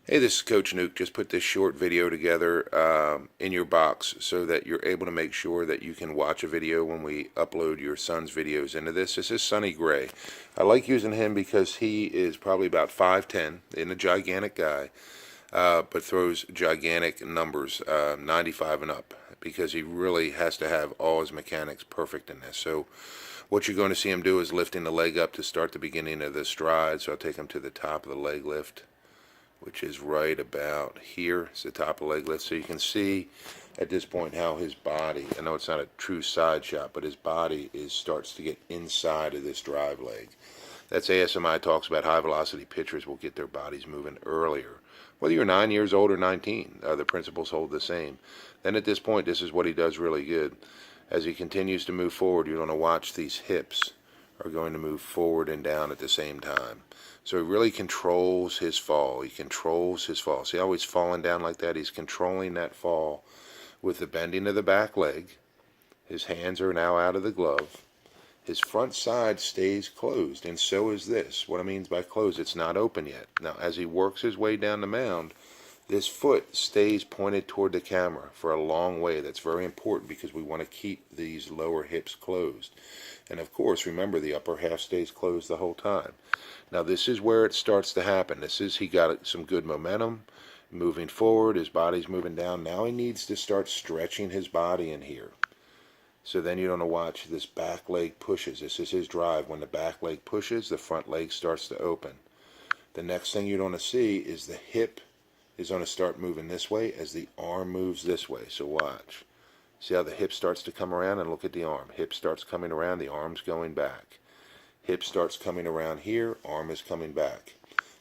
Hey, this is Coach Nuke. Just put this short video together in your box so that you're able to make sure that you can watch a video when we upload your son's videos into this. This is Sonny Gray. I like using him because he is probably about 5'10", and a gigantic guy, but throws gigantic numbers, 95 and up, because he really has to have all his mechanics perfect in this. So what you're going to see him do is lifting the leg up to start the beginning of the stride. So I'll take him to the top of the leg lift, which is right about here. It's the top of the leg lift. So you can see at this point how his body, I know it's not a true side shot, but his body starts to get inside of this drive leg. That's ASMI talks about high velocity pitchers will get their bodies moving earlier. Whether you're 9 years old or 19, the principles hold the same. Then at this point, this is what he does really good. As he continues to move forward, you're going to watch these hips are going to move forward and down at the same time. So he really controls his fall. He controls his fall. See how he's falling down like that? He's controlling that fall with the bending of the back leg. His hands are now out of the glove. His front side stays closed, and so is this. What I mean by closed, it's not open yet. Now, as he works his way down the mound, this foot stays pointed toward the camera for a long way. That's very important because we want to keep these lower hips closed. And of course, remember, the upper half stays closed the whole time. Now, this is where it starts to happen. He got some good momentum, moving forward. His body's moving down. Now he needs to start stretching his body in here. So then you're going to watch this back leg pushes. This is his drive. When the back leg pushes, the front leg starts to open. The next thing you're going to see is the hip is going to start moving this way as the arm moves this way. So watch. See how the hip starts to come around, and look at the arm. Hip starts coming around, the arm's going back. Hip starts coming around here, arm is coming back.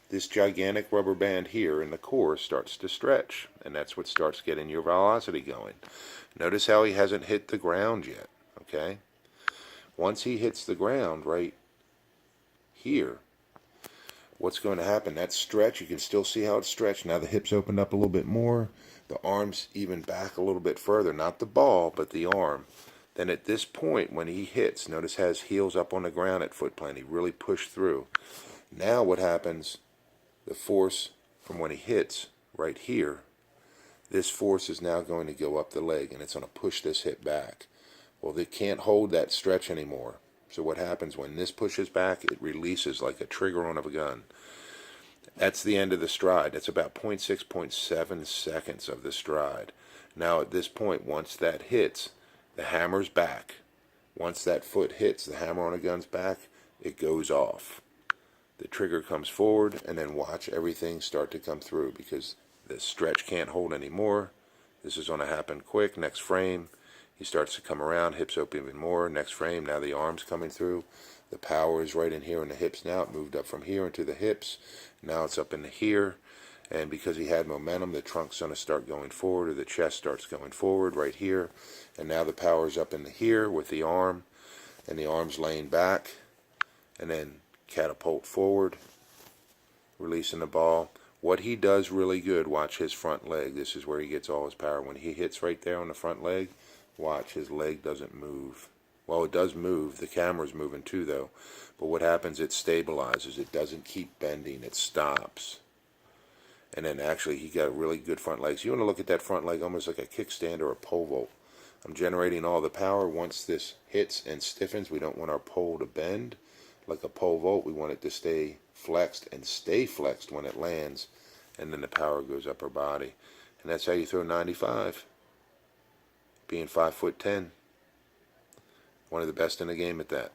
This gigantic rubber band here in the core starts to stretch, and that's what starts getting your velocity going. Notice how he hasn't hit the ground yet, okay? Once he hits the ground right here, what's going to happen? That stretch, you can still see how it's stretched. Now the hips opened up a little bit more. The arm's even back a little bit further. Not the ball, but the arm. Then at this point, when he hits, notice how his heel's up on the ground at foot plant. He really pushed through. Now what happens, the force from when he hits right here, this force is now going to go up the leg, and it's going to push this hip back. Well, they can't hold that stretch anymore. So what happens when this pushes back, it releases like a trigger on a gun. That's the end of the stride. That's about 0.6, 0.7 seconds of the stride. Now at this point, once that hits, the hammer's back. Once that foot hits the hammer on a gun's back, it goes off. The trigger comes forward, and then watch everything start to come through because the stretch can't hold anymore. This is going to happen quick. Next frame, he starts to come around, hips open even more. Next frame, now the arm's coming through. The power is right in here in the hips now. It moved up from here into the hips. Now it's up into here. And because he had momentum, the trunk's going to start going forward, or the chest starts going forward right here. And now the power's up into here with the arm, and the arm's laying back. And then catapult forward, releasing the ball. What he does really good, watch his front leg. This is where he gets all his power. When he hits right there on the front leg, watch, his leg doesn't move. Well, it does move. The camera's moving too, though. But what happens, it stabilizes. It doesn't keep bending. It stops. And then actually, he got a really good front leg. So you want to look at that front leg almost like a kickstand or a pole vault. I'm generating all the power. Once this hits and stiffens, we don't want our pole to bend like a pole vault. We want it to stay flexed and stay flexed when it lands, and then the power goes up our body. And that's how you throw 95, being 5'10". One of the best in the game at that.